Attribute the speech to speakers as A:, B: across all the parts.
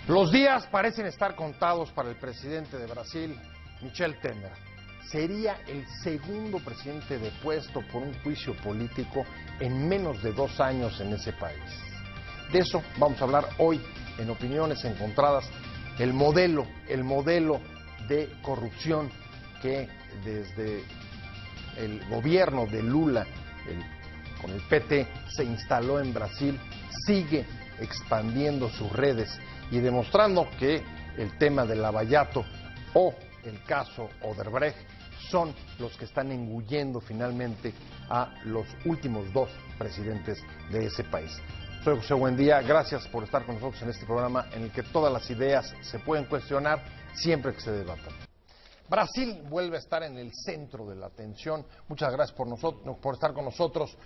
A: Los días parecen estar contados para el presidente de Brasil, Michel Temer. Sería el segundo presidente depuesto por un juicio político en menos de 2 años en ese país. De eso vamos a hablar hoy en Opiniones Encontradas, el modelo de corrupción que desde el gobierno de Lula, con el PT, se instaló en Brasil, sigue expandiendo sus redes y demostrando que el tema del Lava Jato o el caso Odebrecht son los que están engullendo finalmente a los últimos 2 presidentes de ese país. Soy José Buendía, gracias por estar con nosotros en este programa en el que todas las ideas se pueden cuestionar siempre que se debatan. Brasil vuelve a estar en el centro de la atención. Muchas gracias por estar con nosotros.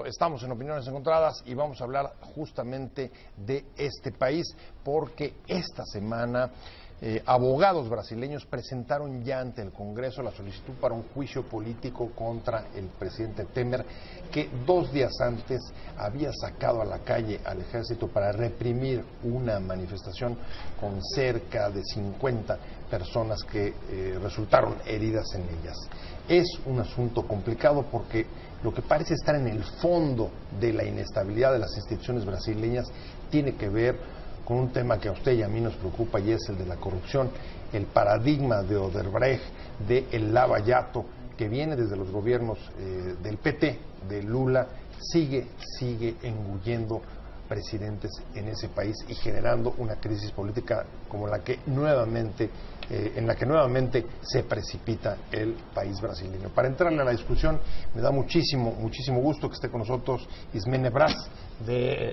A: Estamos en Opiniones Encontradas y vamos a hablar justamente de este país porque esta semana abogados brasileños presentaron ya ante el Congreso la solicitud para un juicio político contra el presidente Temer, que 2 días antes había sacado a la calle al ejército para reprimir una manifestación con cerca de 50 personas que resultaron heridas en ellas. Es un asunto complicado porque lo que parece estar en el fondo de la inestabilidad de las instituciones brasileñas tiene que ver con un tema que a usted y a mí nos preocupa, y es el de la corrupción, el paradigma de Odebrecht, de el Lava Jato, que viene desde los gobiernos del PT, de Lula, sigue engullendo presidentes en ese país y generando una crisis política como la que nuevamente se precipita el país brasileño. Para entrarle a la discusión, me da muchísimo gusto que esté con nosotros Ismene Braz,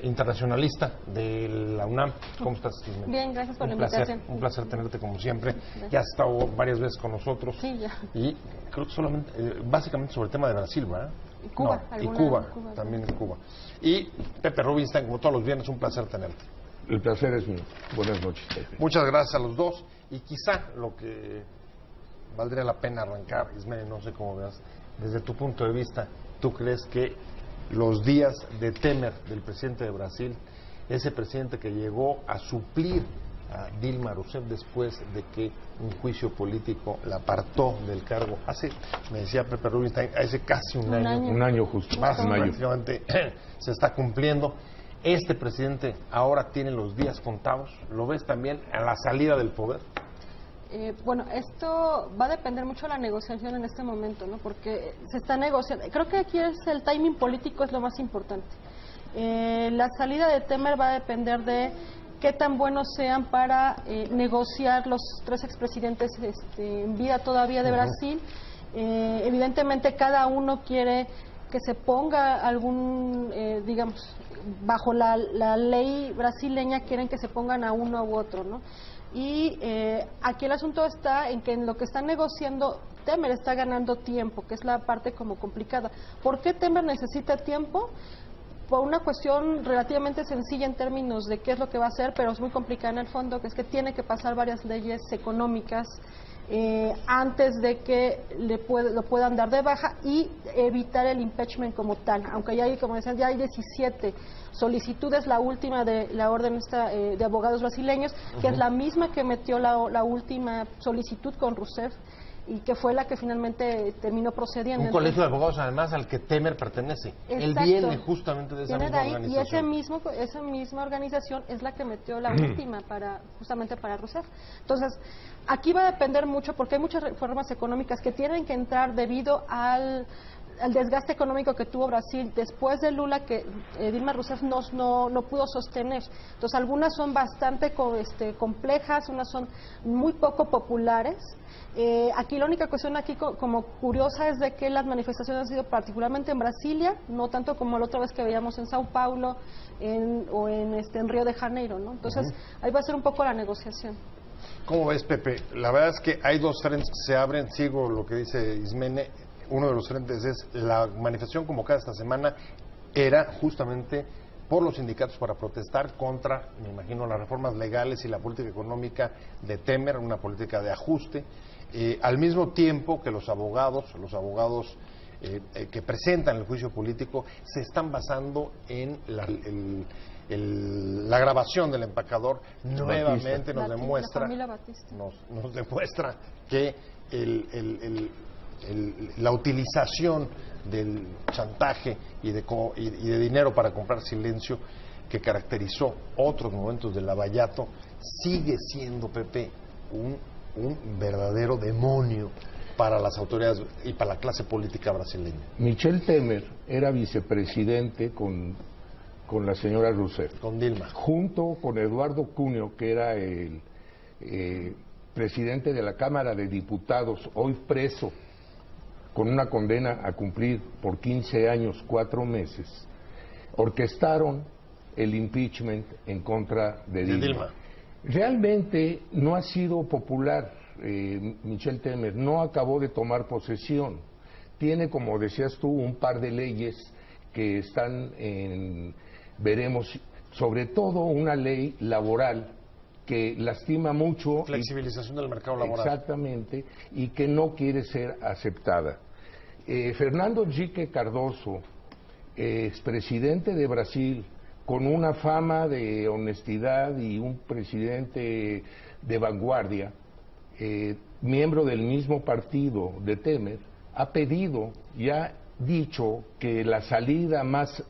A: internacionalista de la UNAM. ¿Cómo estás, Ismene?
B: Bien, gracias por la invitación.
A: Un placer tenerte como siempre. Gracias. Ya has estado varias veces con nosotros.
B: Sí, ya.
A: Y creo que básicamente sobre el tema de Brasil, ¿verdad?
B: Cuba.
A: No, y Cuba, también en Cuba. Y Pepe Rubinstein, como todos los viernes, un placer tenerte.
C: El placer es mío. Buenas noches.
A: Muchas gracias a los dos. Y quizá lo que valdría la pena arrancar, Ismael, no sé cómo veas, desde tu punto de vista, ¿tú crees que los días de Temer, del presidente de Brasil, ese presidente que llegó a suplir a Dilma Rousseff después de que un juicio político la apartó del cargo, me decía Pepe Rubinstein, hace casi un año.
C: Un año justo.
A: Más prácticamente se está cumpliendo. Este presidente ahora tiene los días contados. ¿Lo ves también a la salida del poder?
B: Bueno, esto va a depender mucho de la negociación en este momento, ¿no? Porque se está negociando. Creo que aquí el timing político es lo más importante. La salida de Temer va a depender de qué tan buenos sean para negociar los 3 expresidentes en vida todavía de Brasil. Evidentemente cada uno quiere que se ponga algún, digamos, bajo la ley brasileña quieren que se pongan a uno u otro, ¿no? Y aquí el asunto está en que en lo que están negociando Temer está ganando tiempo, que es la parte como complicada. ¿Por qué Temer necesita tiempo? Por una cuestión relativamente sencilla en términos de qué es lo que va a hacer, pero es muy complicada en el fondo, que es que tiene que pasar varias leyes económicas antes de que lo puedan dar de baja y evitar el impeachment como tal, aunque ya hay, como decían, ya hay 17 solicitudes, la última de la orden de abogados brasileños, que es la misma que metió la última solicitud con Rousseff y que fue la que finalmente terminó procediendo.
A: Un colegio de abogados además al que Temer pertenece.
B: Exacto.
A: Él viene justamente de esa misma organización.
B: Y esa misma organización es la que metió la última justamente para Rousseff. Entonces, aquí va a depender mucho porque hay muchas reformas económicas que tienen que entrar debido al desgaste económico que tuvo Brasil después de Lula, que Dilma Rousseff no pudo sostener. Entonces, algunas son bastante complejas, unas son muy poco populares. Aquí la única cuestión como curiosa es de que las manifestaciones han sido particularmente en Brasilia, no tanto como la otra vez que veíamos en Sao Paulo o en Río de Janeiro, ¿no? Entonces, ahí va a ser un poco la negociación.
A: ¿Cómo ves, Pepe? La verdad es que hay 2 frentes que se abren, sigo lo que dice Ismene. Uno de los frentes es la manifestación convocada esta semana, era justamente por los sindicatos para protestar contra, me imagino, las reformas legales y la política económica de Temer, una política de ajuste, al mismo tiempo que los abogados que presentan el juicio político se están basando en la grabación del empacador nuevamente nos demuestra, nos demuestra que la utilización del chantaje y de dinero para comprar silencio que caracterizó otros momentos del Lavallato sigue siendo, Pepe, un verdadero demonio para las autoridades y para la clase política brasileña.
C: Michel Temer era vicepresidente con la señora Rousseff.
A: Con Dilma.
C: Junto con Eduardo Cuneo, que era el presidente de la Cámara de Diputados, hoy preso, con una condena a cumplir por 15 años, 4 meses, orquestaron el impeachment en contra de Dilma. Realmente no ha sido popular Michel Temer, no acabó de tomar posesión. Tiene, como decías tú, un par de leyes que están veremos, sobre todo una ley laboral que lastima mucho.
A: Flexibilización del mercado laboral.
C: Exactamente, y que no quiere ser aceptada. Fernando Henrique Cardoso, expresidente de Brasil, con una fama de honestidad y un presidente de vanguardia, miembro del mismo partido de Temer, ha pedido y ha dicho que la salida más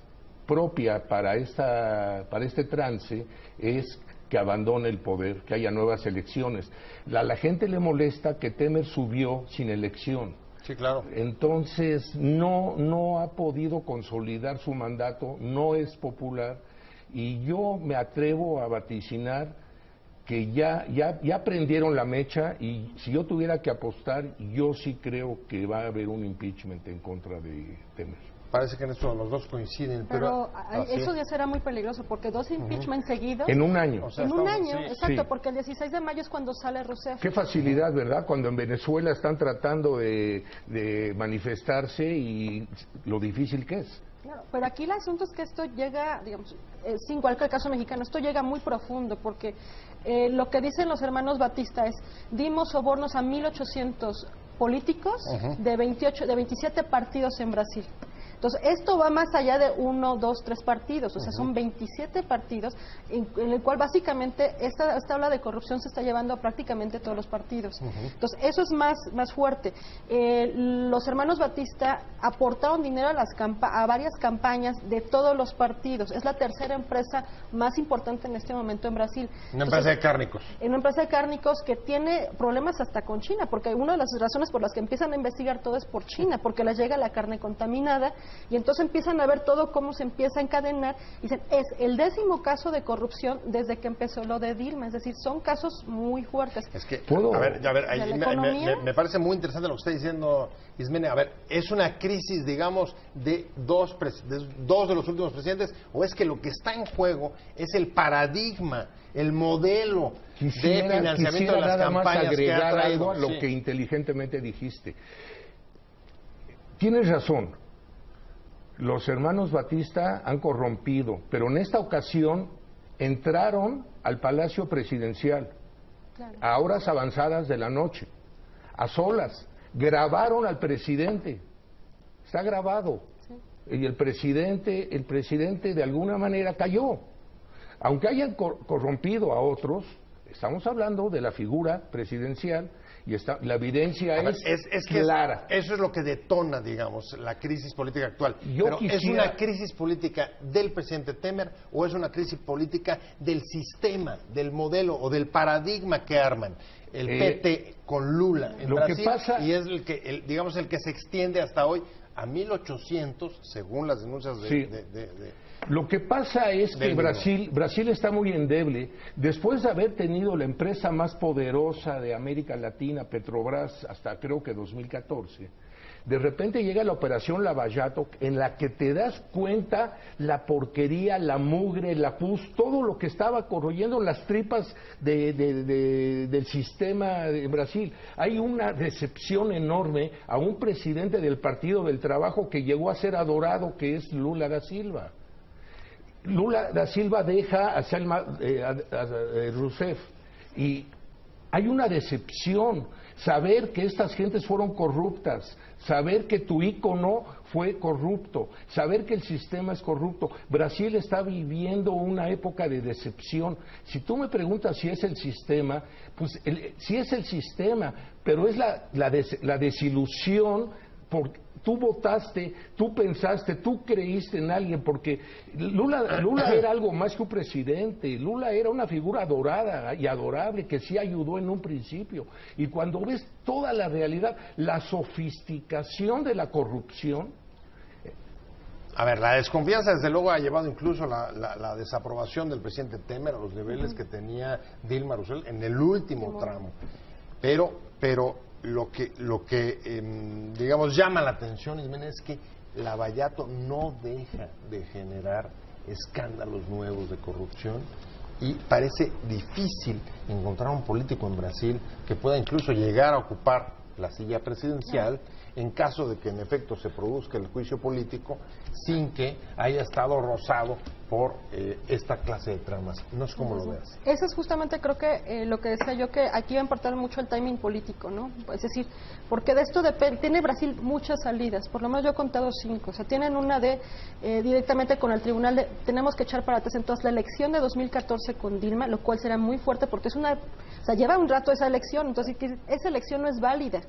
C: propia para este trance es que abandone el poder, que haya nuevas elecciones. La gente le molesta que Temer subió sin elección.
A: Sí, claro.
C: Entonces no ha podido consolidar su mandato, no es popular, y yo me atrevo a vaticinar que ya prendieron la mecha, y si yo tuviera que apostar, yo sí creo que va a haber un impeachment en contra de Temer.
A: Parece que en esto los dos coinciden, pero
B: eso ya será muy peligroso, porque 2 impeachment seguidos...
C: En un año.
B: O sea, en un año, sí, exacto, sí. Porque el 16 de mayo es cuando sale Rousseff.
C: Qué facilidad, ¿verdad? Cuando en Venezuela están tratando de manifestarse y lo difícil que es.
B: Claro, pero aquí el asunto es que esto llega, digamos, igual que el caso mexicano, esto llega muy profundo, porque lo que dicen los hermanos Batista es, dimos sobornos a 1.800 políticos de 27 partidos en Brasil. Entonces, esto va más allá de 1, 2, 3 partidos, o sea, son 27 partidos en el cual básicamente esta ola de corrupción se está llevando a prácticamente todos los partidos. Entonces, eso es más fuerte. Los hermanos Batista aportaron dinero a varias campañas de todos los partidos. Es la tercera empresa más importante en este momento en Brasil.
A: Una empresa de cárnicos.
B: Una empresa de cárnicos que tiene problemas hasta con China, porque una de las razones por las que empiezan a investigar todo es por China, porque les llega la carne contaminada. Y entonces empiezan a ver todo cómo se empieza a encadenar y dicen, es el 10º caso de corrupción desde que empezó lo de Dilma, es decir, son casos muy fuertes.
A: Es que, me parece muy interesante lo que está diciendo Ismene. A ver, ¿es una crisis, digamos, de dos de los últimos presidentes, o es que lo que está en juego es el paradigma, el modelo de financiamiento de las campañas que ha traído?
C: Algo a lo que inteligentemente dijiste. Tienes razón. Los hermanos Batista han corrompido, pero en esta ocasión entraron al Palacio Presidencial, a horas avanzadas de la noche, a solas, grabaron al presidente, está grabado, y el presidente de alguna manera cayó. Aunque hayan corrompido a otros, estamos hablando de la figura presidencial, y la evidencia es clara.
A: Eso es lo que detona, digamos, la crisis política actual. Pero ¿es una crisis política del presidente Temer o es una crisis política del sistema, del modelo o del paradigma que arman el PT con Lula en Brasil? Y es el que se extiende hasta hoy a 1.800, según las denuncias
C: Lo que pasa es que Brasil está muy endeble. Después de haber tenido la empresa más poderosa de América Latina, Petrobras, hasta creo que 2014, de repente llega la operación Lavallato, en la que te das cuenta la porquería, la mugre, la pus, todo lo que estaba corroyendo las tripas del sistema de Brasil. Hay una decepción enorme a un presidente del Partido del Trabajo que llegó a ser adorado, que es Lula da Silva. Lula da Silva deja a Rousseff y hay una decepción. Saber que estas gentes fueron corruptas, saber que tu ícono fue corrupto, saber que el sistema es corrupto. Brasil está viviendo una época de decepción. Si tú me preguntas si es el sistema, pues sí es el sistema, pero es la desilusión. Tú votaste, tú pensaste, tú creíste en alguien, porque Lula era algo más que un presidente. Lula era una figura adorada y adorable que sí ayudó en un principio. Y cuando ves toda la realidad, la sofisticación de la corrupción.
A: A ver, la desconfianza desde luego ha llevado incluso la desaprobación del presidente Temer a los niveles que tenía Dilma Rousseff en el último tramo. Pero lo que digamos llama la atención, Ismena, es que Lavallato no deja de generar escándalos nuevos de corrupción y parece difícil encontrar un político en Brasil que pueda incluso llegar a ocupar la silla presidencial en caso de que en efecto se produzca el juicio político sin que haya estado rozado por esta clase de tramas. No sé cómo lo veas.
B: Eso es justamente, creo que lo que decía yo, que aquí va a importar mucho el timing político, ¿no? Es decir, porque de esto depende, tiene Brasil muchas salidas, por lo menos yo he contado 5, o sea, tienen una de directamente con el tribunal, tenemos que echar para atrás entonces la elección de 2014 con Dilma, lo cual será muy fuerte porque es o sea, lleva un rato esa elección, entonces esa elección no es válida.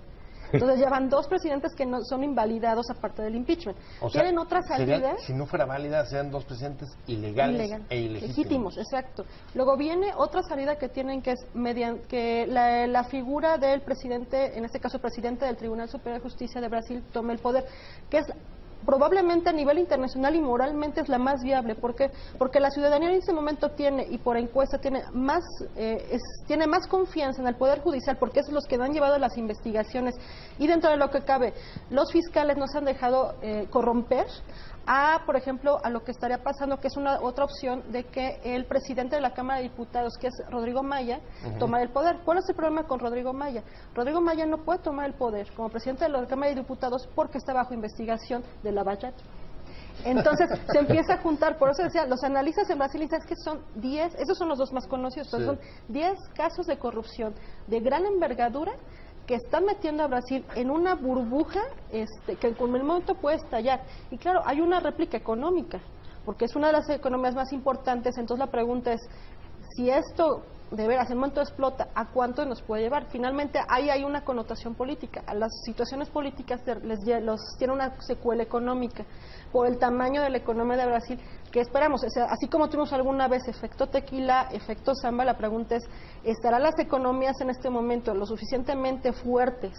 B: Entonces ya van 2 presidentes que no son invalidados aparte del impeachment.
A: O sea,
B: tienen otra salida.
A: Si no fuera válida, serían 2 presidentes ilegales e ilegítimos.
B: Legítimos, exacto. Luego viene otra salida que tienen, que es que la figura del presidente, en este caso presidente del Tribunal Superior de Justicia de Brasil, tome el poder, que es probablemente a nivel internacional y moralmente es la más viable. ¿Por qué? Porque la ciudadanía en este momento tiene, y por encuesta tiene más confianza en el Poder Judicial, porque es los que han llevado las investigaciones, y dentro de lo que cabe, los fiscales no se han dejado corromper por ejemplo, a lo que estaría pasando, que es otra opción de que el presidente de la Cámara de Diputados, que es Rodrigo Maya, tome el poder. ¿Cuál es el problema con Rodrigo Maya? Rodrigo Maya no puede tomar el poder como presidente de la Cámara de Diputados porque está bajo investigación de Lavallato. Entonces se empieza a juntar, por eso decía, los analistas en Brasil dicen que son 10, esos son los 2 más conocidos, sí. Son 10 casos de corrupción de gran envergadura que están metiendo a Brasil en una burbuja que en algún momento puede estallar. Y claro, hay una réplica económica, porque es una de las economías más importantes. Entonces la pregunta es, si esto de veras en un momento explota, ¿a cuánto nos puede llevar? Finalmente ahí hay una connotación política. A las situaciones políticas los tiene una secuela económica por el tamaño de la economía de Brasil, que esperamos, o sea, así como tuvimos alguna vez efecto tequila, efecto samba, la pregunta es, ¿estarán las economías en este momento lo suficientemente fuertes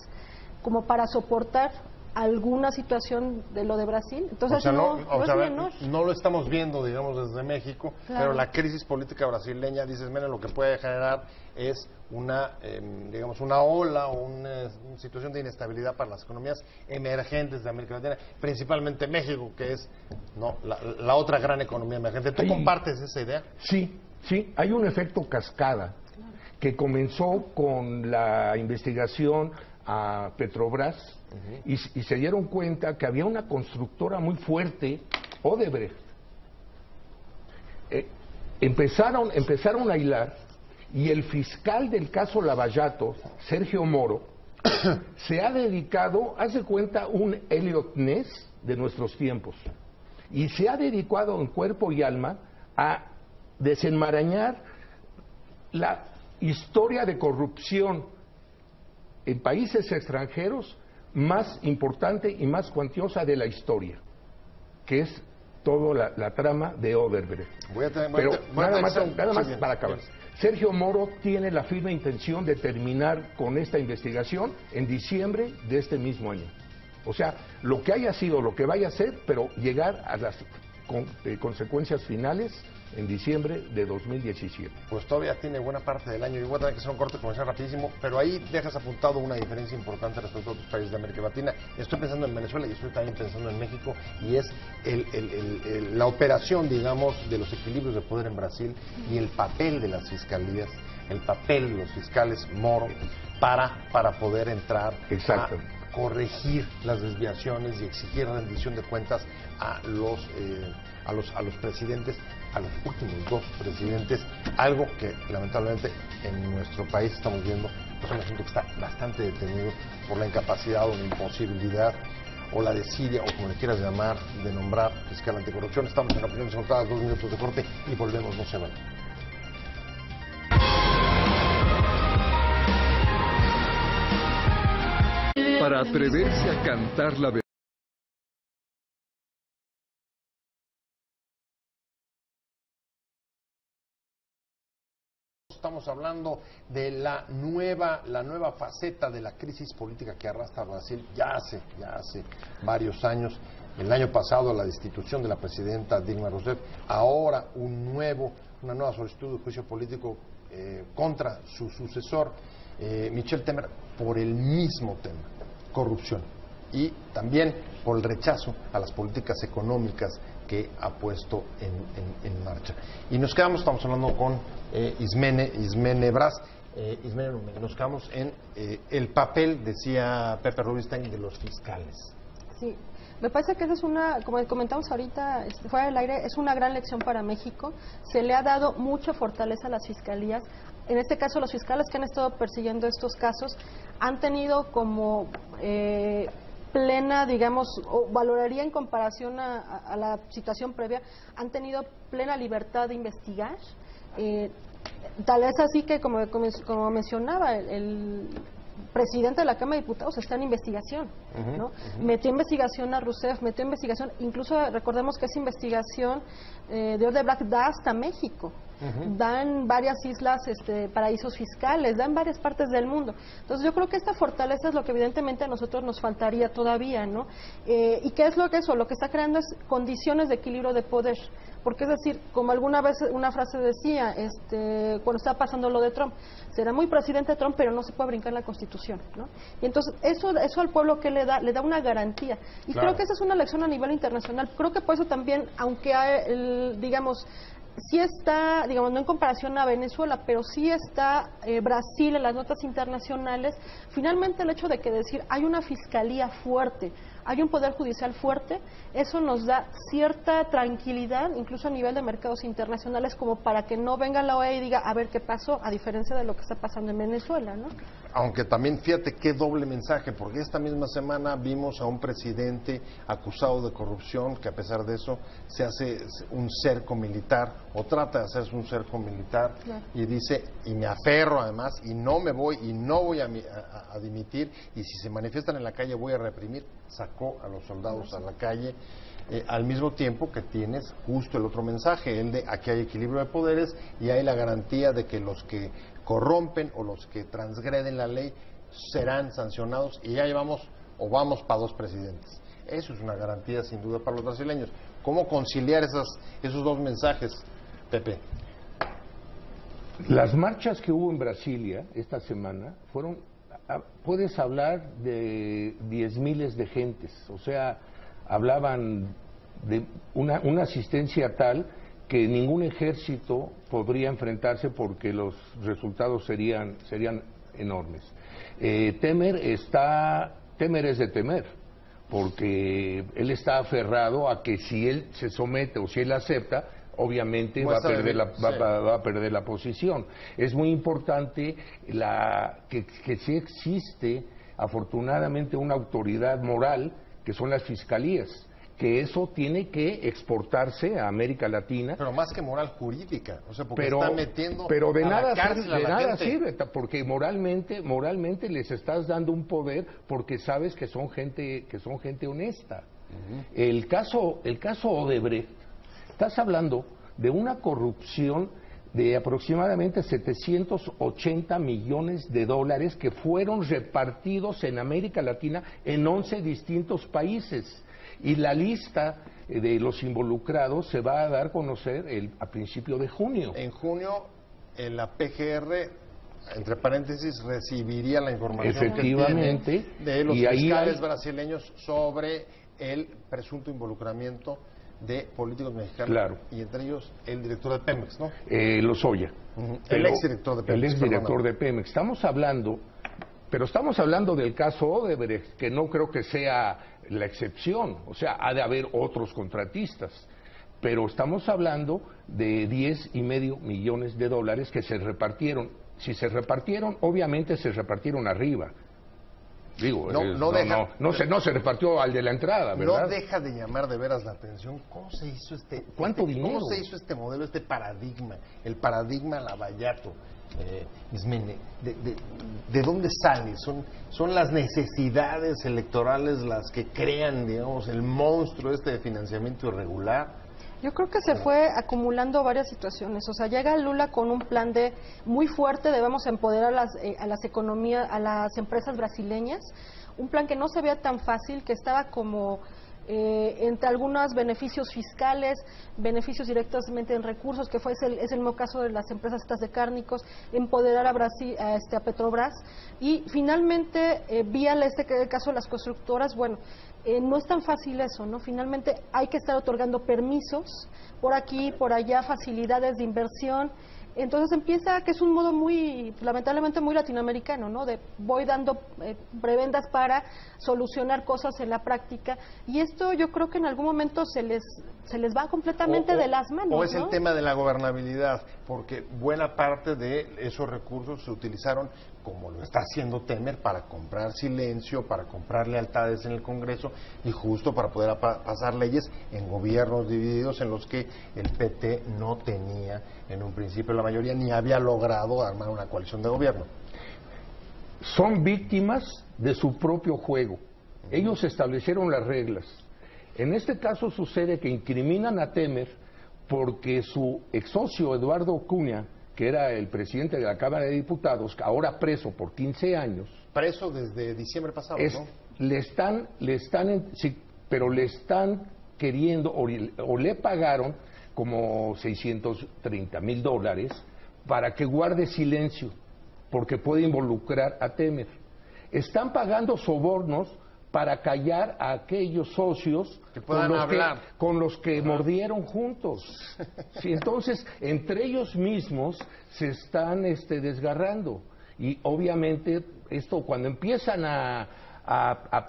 B: como para soportar alguna situación de lo de Brasil? Entonces,
A: o sea, no lo estamos viendo, digamos, desde México, claro. Pero la crisis política brasileña, dices, mira, lo que puede generar es una ola o una situación de inestabilidad para las economías emergentes de América Latina, principalmente México, que es la otra gran economía emergente. ¿Tú compartes esa idea?
C: Sí, hay un efecto cascada que comenzó con la investigación a Petrobras, y se dieron cuenta que había una constructora muy fuerte, Odebrecht. Empezaron a hilar, y el fiscal del caso Lavallato, Sergio Moro, se ha dedicado, haz de cuenta, un Elliot Ness de nuestros tiempos, y se ha dedicado en cuerpo y alma a desenmarañar la historia de corrupción en países extranjeros más importante y más cuantiosa de la historia, que es toda la trama de Odebrecht. Pero nada más para acabar. Sergio Moro tiene la firme intención de terminar con esta investigación en diciembre de este mismo año. O sea, lo que haya sido, lo que vaya a ser, pero llegar a las consecuencias finales en diciembre de 2017.
A: Pues todavía tiene buena parte del año, y voy a tener que hacer un corte comercial rapidísimo, pero ahí dejas apuntado una diferencia importante respecto a otros países de América Latina. Estoy pensando en Venezuela y estoy también pensando en México, y es la operación, digamos, de los equilibrios de poder en Brasil y el papel de las fiscalías, el papel de los fiscales Moro para poder entrar a corregir las desviaciones y exigir rendición de cuentas a a los presidentes, a los últimos dos presidentes, algo que lamentablemente en nuestro país estamos viendo, pues un asunto que está bastante detenido por la incapacidad o la imposibilidad o la desidia, o como le quieras llamar, de nombrar fiscal anticorrupción. Estamos en Opiniones Contadas, 2 minutos de corte y volvemos, no se vayan.
D: Para atreverse a cantar la verdad.
A: Estamos hablando de la nueva faceta de la crisis política que arrastra a Brasil ya hace varios años. El año pasado la destitución de la presidenta Dilma Rousseff, ahora una nueva solicitud de juicio político contra su sucesor, Michel Temer, por el mismo tema, corrupción, y también por el rechazo a las políticas económicas que ha puesto en marcha. Y estamos hablando con Ismene Braz. Ismene, nos quedamos en el papel, decía Pepe Rubinstein, de los fiscales.
B: Sí, me parece que esa es como comentamos ahorita fuera del aire, es una gran lección para México. Se le ha dado mucha fortaleza a las fiscalías. En este caso, los fiscales que han estado persiguiendo estos casos han tenido como plena, digamos, o valoraría en comparación a la situación previa, han tenido plena libertad de investigar. Tal vez así que, como mencionaba, el presidente de la Cámara de Diputados está en investigación, ¿no? Metió investigación a Rousseff, metió investigación, incluso recordemos que esa investigación de Odebrecht da hasta México. Dan varias islas, paraísos fiscales, dan varias partes del mundo. Entonces yo creo que esta fortaleza es lo que evidentemente a nosotros nos faltaría todavía, ¿no? ¿Y qué es lo que eso? Lo que está creando es condiciones de equilibrio de poder. Porque es decir, como alguna vez una frase decía, cuando estaba pasando lo de Trump, será muy presidente Trump, pero no se puede brincar la Constitución, ¿no? Y entonces eso al pueblo que le da una garantía. Y claro, creo que esa es una lección a nivel internacional. Creo que por eso también, aunque digamos, sí está, digamos, no en comparación a Venezuela, pero sí está Brasil en las notas internacionales, finalmente el hecho de que decir hay una fiscalía fuerte, hay un poder judicial fuerte, eso nos da cierta tranquilidad, incluso a nivel de mercados internacionales, como para que no venga la OEA y diga, a ver qué pasó, a diferencia de lo que está pasando en Venezuela, ¿no?
A: Aunque también, fíjate qué doble mensaje, porque esta misma semana vimos a un presidente acusado de corrupción, que a pesar de eso se hace un cerco militar, o trata de hacerse un cerco militar, claro, y dice, y me aferro además, y no voy a dimitir, y si se manifiestan en la calle voy a reprimir. Sacó a los soldados a la calle, al mismo tiempo que tienes justo el otro mensaje, el de aquí hay equilibrio de poderes y hay la garantía de que los que corrompen o los que transgreden la ley serán sancionados, y ya vamos para 2 presidentes. Eso es una garantía sin duda para los brasileños. ¿Cómo conciliar esos dos mensajes, Pepe?
C: Las marchas que hubo en Brasilia esta semana puedes hablar de 10,000 de gentes, o sea, hablaban de una asistencia tal que ningún ejército podría enfrentarse porque los resultados serían enormes. Temer es de temer, porque él está aferrado a que si él se somete o si él acepta, obviamente va a perder la posición. Es muy importante que sí existe, afortunadamente, una autoridad moral, que son las fiscalías, que eso tiene que exportarse a América Latina.
A: Pero más que moral, jurídica, o sea, porque está metiendo
C: pero de
A: a
C: nada,
A: la cárcel a la gente.
C: sirve, porque moralmente les estás dando un poder, porque sabes que son gente honesta. El caso Odebrecht, estás hablando de una corrupción de aproximadamente 780 millones de dólares que fueron repartidos en América Latina en 11 distintos países. Y la lista de los involucrados se va a dar a conocer a principio de junio.
A: En junio, la PGR, entre paréntesis, recibiría la información
C: efectivamente
A: que tiene de los fiscales brasileños sobre el presunto involucramiento de políticos mexicanos, claro, y entre ellos el director de Pemex, ¿no?
C: Lozoya.
A: El exdirector de Pemex.
C: El exdirector de Pemex. Estamos hablando del caso Odebrecht, que no creo que sea la excepción, o sea, ha de haber otros contratistas. pero estamos hablando de 10,5 millones de dólares que se repartieron. Si se repartieron, obviamente se repartieron arriba. Digo, no se repartió al de la entrada, ¿verdad?
A: No deja de llamar de veras la atención cómo se hizo
C: ¿Cuánto dinero?
A: ¿Cómo se hizo este modelo, este paradigma, el paradigma Lavallato? Ismene, ¿de dónde sale? ¿Son las necesidades electorales las que crean, digamos, el monstruo este de financiamiento irregular?
B: Yo creo que se fue acumulando varias situaciones. O sea, llega Lula con un plan muy fuerte, debemos empoderar a las economías, a las empresas brasileñas. Un plan que no se veía tan fácil, que estaba como entre algunos beneficios fiscales, beneficios directamente en recursos, que es el mismo caso de las empresas estas de cárnicos, empoderar a Brasil, a Petrobras, y finalmente vía el caso de las constructoras. Bueno, no es tan fácil eso, ¿no? Finalmente hay que estar otorgando permisos por aquí, por allá, facilidades de inversión. Entonces empieza, que es un modo lamentablemente muy latinoamericano, ¿no? De voy dando prebendas para solucionar cosas en la práctica, y esto yo creo que en algún momento se les va completamente de las manos,
A: o es
B: ¿no?
A: el tema de la gobernabilidad, porque buena parte de esos recursos se utilizaron, como lo está haciendo Temer, para comprar silencio, para comprar lealtades en el Congreso y justo para poder pasar leyes en gobiernos divididos en los que el PT no tenía en un principio la mayoría ni había logrado armar una coalición de gobierno.
C: Son víctimas de su propio juego. Ellos establecieron las reglas. En este caso sucede que incriminan a Temer porque su ex socio Eduardo Cunha, que era el presidente de la Cámara de Diputados, ahora preso por 15 años.
A: Preso desde diciembre pasado, ¿no?
C: Pero le están queriendo, o le pagaron como $630,000 para que guarde silencio, porque puede involucrar a Temer. Están pagando sobornos para callar a aquellos socios
A: que puedan hablar,
C: con los que mordieron juntos. Sí, entonces, entre ellos mismos se están desgarrando. Y obviamente esto, cuando empiezan a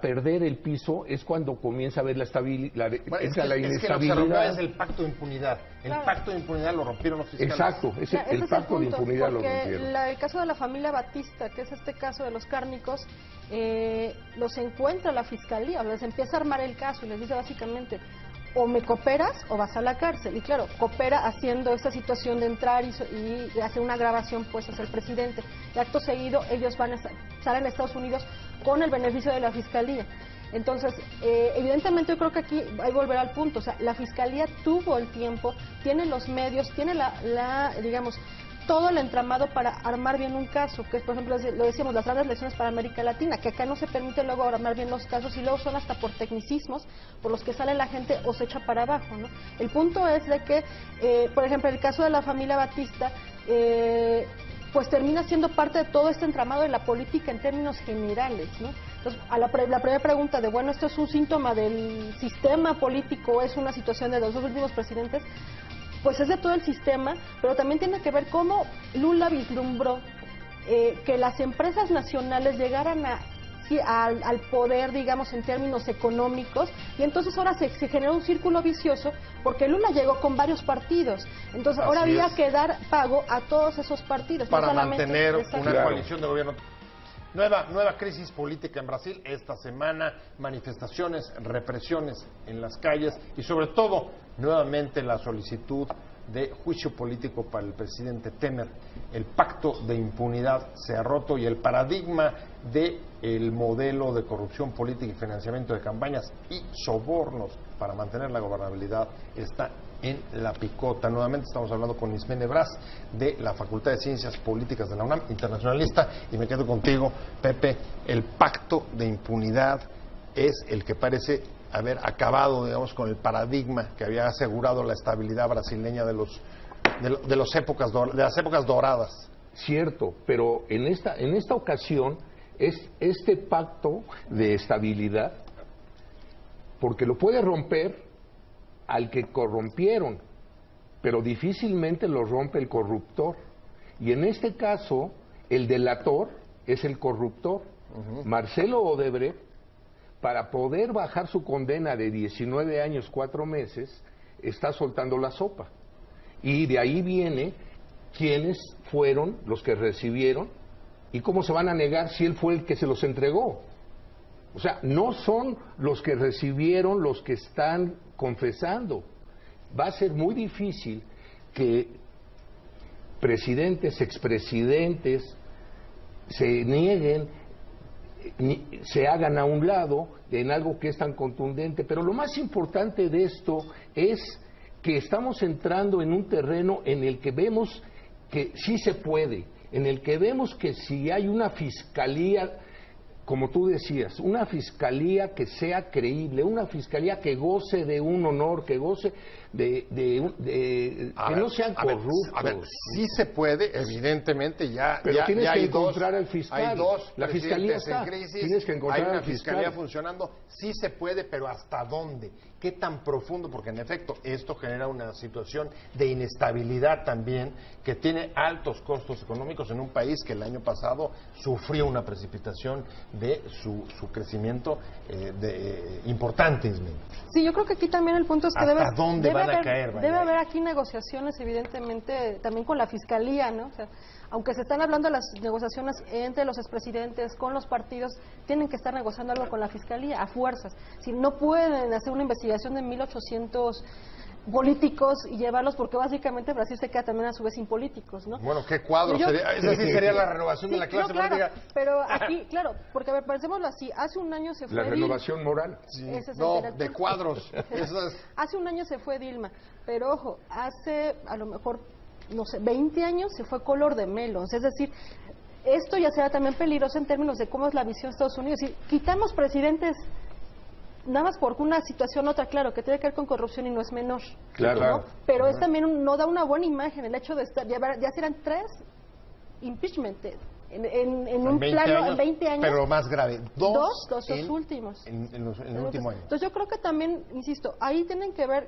C: perder el piso, es cuando comienza a haber la inestabilidad.
A: Es que lo que se rompió es el pacto de impunidad. El pacto de impunidad lo rompieron los fiscales.
C: Exacto, el pacto de impunidad lo rompieron.
B: El caso de la familia Batista, que es este caso de los cárnicos, los encuentra la fiscalía, les empieza a armar el caso y les dice básicamente: o me cooperas o vas a la cárcel. Y claro, coopera haciendo esta situación de entrar y hacer una grabación pues hacia el presidente. Y acto seguido ellos salen a Estados Unidos con el beneficio de la fiscalía. Entonces, evidentemente yo creo que aquí hay que volver al punto. O sea, la fiscalía tuvo el tiempo, tiene los medios, tiene digamos, todo el entramado para armar bien un caso, que es, por ejemplo, lo decíamos, las grandes lecciones para América Latina, que acá no se permite luego armar bien los casos y luego son hasta por tecnicismos por los que sale la gente o se echa para abajo, ¿no? El punto es de que, por ejemplo, el caso de la familia Batista, pues termina siendo parte de todo este entramado de la política en términos generales, ¿no? Entonces, la primera pregunta de, bueno, ¿esto es un síntoma del sistema político, es una situación de los dos últimos presidentes? Pues es de todo el sistema, pero también tiene que ver cómo Lula vislumbró que las empresas nacionales llegaran al poder, digamos, en términos económicos, y entonces ahora se generó un círculo vicioso, porque Lula llegó con varios partidos, entonces ahora había que dar pago a todos esos partidos.
A: Para mantener una coalición de gobierno. Nueva crisis política en Brasil esta semana, manifestaciones, represiones en las calles y sobre todo nuevamente la solicitud de juicio político para el presidente Temer. El pacto de impunidad se ha roto y el paradigma del modelo de corrupción política y financiamiento de campañas y sobornos para mantener la gobernabilidad está en la picota. Nuevamente estamos hablando con Ismene Braz de la Facultad de Ciencias Políticas de la UNAM, internacionalista, y me quedo contigo, Pepe. El pacto de impunidad es el que parece haber acabado, digamos, con el paradigma que había asegurado la estabilidad brasileña de las épocas doradas.
C: Cierto, pero en esta ocasión es este pacto de estabilidad, porque lo puede romper al que corrompieron, pero difícilmente lo rompe el corruptor. Y en este caso, el delator es el corruptor. Marcelo Odebrecht, para poder bajar su condena de 19 años, 4 meses, está soltando la sopa. Y de ahí viene quiénes fueron los que recibieron y cómo se van a negar si él fue el que se los entregó. O sea, no son los que recibieron los que están confesando. Va a ser muy difícil que presidentes, expresidentes se nieguen, se hagan a un lado en algo que es tan contundente. Pero lo más importante de esto es que estamos entrando en un terreno en el que vemos que sí se puede, en el que vemos que si hay una fiscalía, como tú decías, una fiscalía que sea creíble, una fiscalía que goce de un honor, que goce que no sean corruptos.
A: A ver, sí se puede, evidentemente,
C: pero tienes que
A: hay
C: encontrar al fiscal.
A: Hay dos
C: la fiscalía
A: está
C: en crisis,
A: tienes que encontrar
C: hay una
A: al fiscal. Fiscalía
C: fiscal
A: funcionando, sí se puede, pero ¿hasta dónde? ¿Qué tan profundo? Porque en efecto esto genera una situación de inestabilidad también que tiene altos costos económicos en un país que el año pasado sufrió una precipitación de su crecimiento importante.
B: Sí, yo creo que aquí también el punto es que debe haber aquí negociaciones, evidentemente, también con la Fiscalía, ¿no? O sea, aunque se están hablando de las negociaciones entre los expresidentes, con los partidos, tienen que estar negociando algo con la Fiscalía, a fuerzas. Si no pueden hacer una investigación de 1,800 políticos y llevarlos, porque básicamente Brasil se queda también a su vez sin políticicos, ¿no?
A: Bueno, ¿qué cuadro sería? Esa sí sería la renovación de la clase
B: política. Pero aquí, claro, porque a ver, pensémoslo así, hace un año se fue
C: la renovación moral.
A: Sí. No, de cuadros.
B: Hace un año se fue Dilma, pero ojo, hace a lo mejor, no sé, 20 años se fue Collor de Mello, es decir, esto ya será también peligroso en términos de cómo es la visión de Estados Unidos. Si quitamos presidentes nada más porque una situación otra, claro, que tiene que ver con corrupción y no es menor.
C: Claro.
B: ¿no? Pero es también no da una buena imagen el hecho de estar, ya serán 3 impeachment en un plano en 20 años.
A: Pero lo más grave, dos
B: los últimos.
A: En el último año.
B: Entonces yo creo que también, insisto, ahí tienen que ver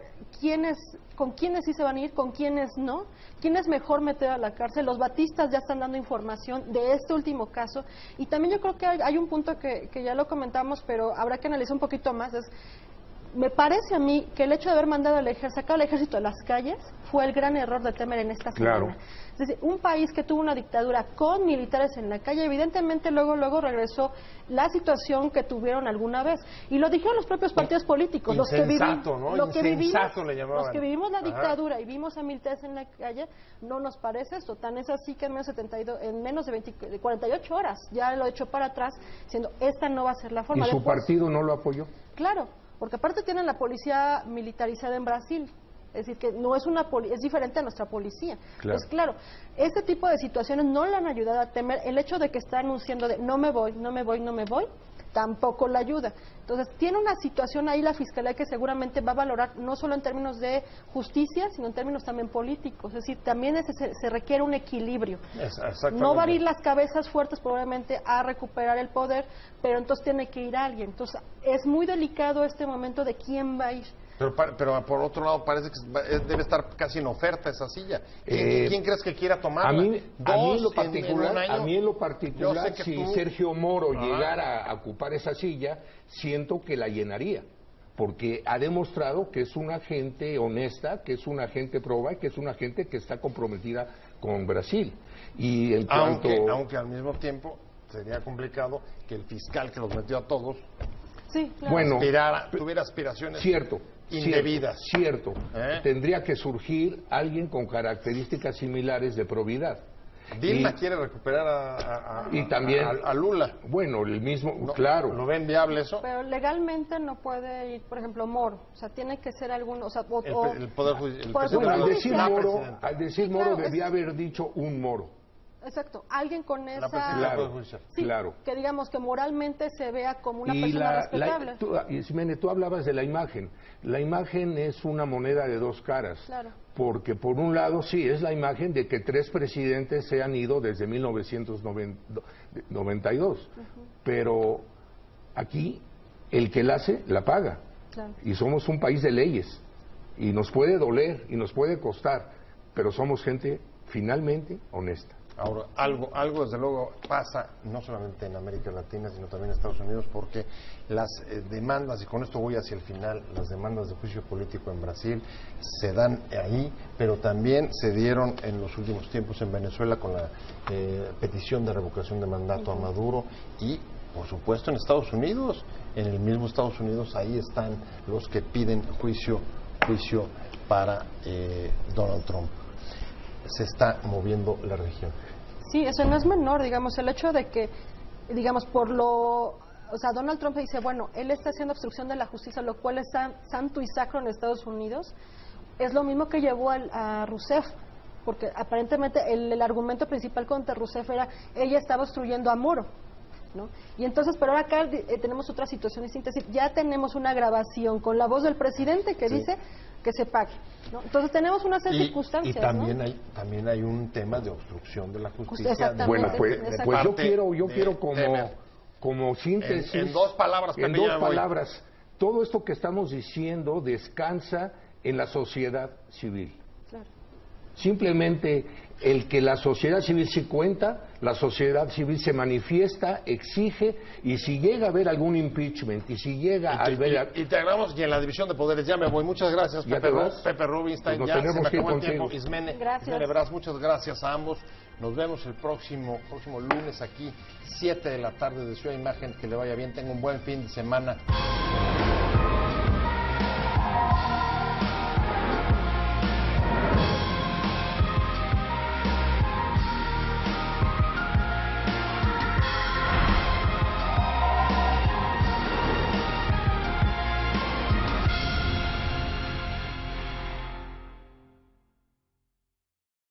B: con quiénes sí se van a ir, con quiénes no, quién es mejor meter a la cárcel. Los batistas ya están dando información de este último caso. Y también yo creo que hay un punto que ya lo comentamos, pero habrá que analizar un poquito más, me parece a mí que el hecho de haber mandado sacado al ejército a las calles fue el gran error de Temer en esta semana.
C: Claro.
B: Es decir, un país que tuvo una dictadura con militares en la calle, evidentemente luego regresó la situación que tuvieron alguna vez. Y lo dijeron los propios partidos políticos. Los que vivimos la dictadura y vimos a militares en la calle, no nos parece esto. Tan es así que en menos de 48 horas ya lo he hecho para atrás, diciendo, esta no va a ser la forma.
C: ¿Y su partido no lo apoyó?
B: Claro. Porque aparte tienen la policía militarizada en Brasil, es decir, que no es es diferente a nuestra policía.
C: Claro.
B: Pues claro, este tipo de situaciones no le han ayudado a Temer. El hecho de que está anunciando de no me voy, tampoco le ayuda. Entonces, tiene una situación ahí la Fiscalía que seguramente va a valorar no solo en términos de justicia, sino en términos también políticos. Es decir, también se requiere un equilibrio. No va a ir las cabezas fuertes probablemente a recuperar el poder, pero entonces tiene que ir alguien. Entonces, es muy delicado este momento de quién va a ir.
A: Pero por otro lado parece que debe estar casi en oferta esa silla. ¿Quién crees que quiera tomarla?
C: A mí en lo particular, si Sergio Moro llegara a ocupar esa silla, siento que la llenaría, porque ha demostrado que es una gente honesta, que es una gente proba y que es una gente que está comprometida con Brasil. Y en cuanto...
A: aunque al mismo tiempo sería complicado que el fiscal que los metió a todos
B: bueno,
A: tuviera aspiraciones
C: indebidas. Cierto. Tendría que surgir alguien con características similares de probidad.
A: Dilma quiere recuperar a Lula.
C: Bueno, el mismo, claro.
A: ¿Lo ven viable eso?
B: Pero legalmente no puede ir, por ejemplo, Moro. O sea, tiene que ser alguno... O sea,
A: el Poder Judicial.
C: Bueno, al decir Moro debía haber dicho un Moro.
B: Exacto, alguien con esa...
C: Claro.
B: Que digamos que moralmente se vea como una persona respetable.
C: Ximena, tú hablabas de la imagen. La imagen es una moneda de dos caras.
B: Claro.
C: Porque por un lado sí, es la imagen de que 3 presidentes se han ido desde 1992. Pero aquí el que la hace, la paga.
B: Claro.
C: Y somos un país de leyes. Y nos puede doler y nos puede costar. Pero somos gente finalmente honesta.
A: Ahora, algo desde luego pasa, no solamente en América Latina, sino también en Estados Unidos, porque las demandas, y con esto voy hacia el final, las demandas de juicio político en Brasil se dan ahí, pero también se dieron en los últimos tiempos en Venezuela con la petición de revocación de mandato a Maduro y, por supuesto, en Estados Unidos, en el mismo Estados Unidos, ahí están los que piden juicio para Donald Trump. Se está moviendo la región.
B: Sí, eso no es menor, digamos, el hecho de que, digamos, o sea, Donald Trump dice, bueno, él está haciendo obstrucción de la justicia, lo cual es santo y sacro en Estados Unidos, es lo mismo que llevó a Rousseff, porque aparentemente el argumento principal contra Rousseff era, ella estaba obstruyendo a Moro, ¿no? Y entonces, pero ahora acá tenemos otra situación distinta, es decir, ya tenemos una grabación con la voz del presidente que dice que se pague, ¿no? Entonces tenemos una serie de circunstancias,
A: y también,
B: ¿no?
A: también hay un tema de obstrucción de la justicia.
B: Exactamente.
C: Bueno, pues yo quiero como síntesis,
A: en dos palabras,
C: en dos palabras, todo esto que estamos diciendo descansa en la sociedad civil.
B: Claro.
C: Simplemente el que la sociedad civil sí cuenta, la sociedad civil se manifiesta, exige, y si llega a haber algún impeachment, y si llega a ver...
A: Y te agradamos, y en la división de poderes ya me voy. Muchas gracias, Pepe Rubinstein.
C: Pues
A: ya se me acabó el
C: contigo.
A: tiempo. Ismene
B: Gracias.
A: Braz, muchas gracias a ambos. Nos vemos el próximo lunes aquí, 7 de la tarde de Ciudad Imagen. Que le vaya bien, tenga un buen fin de semana.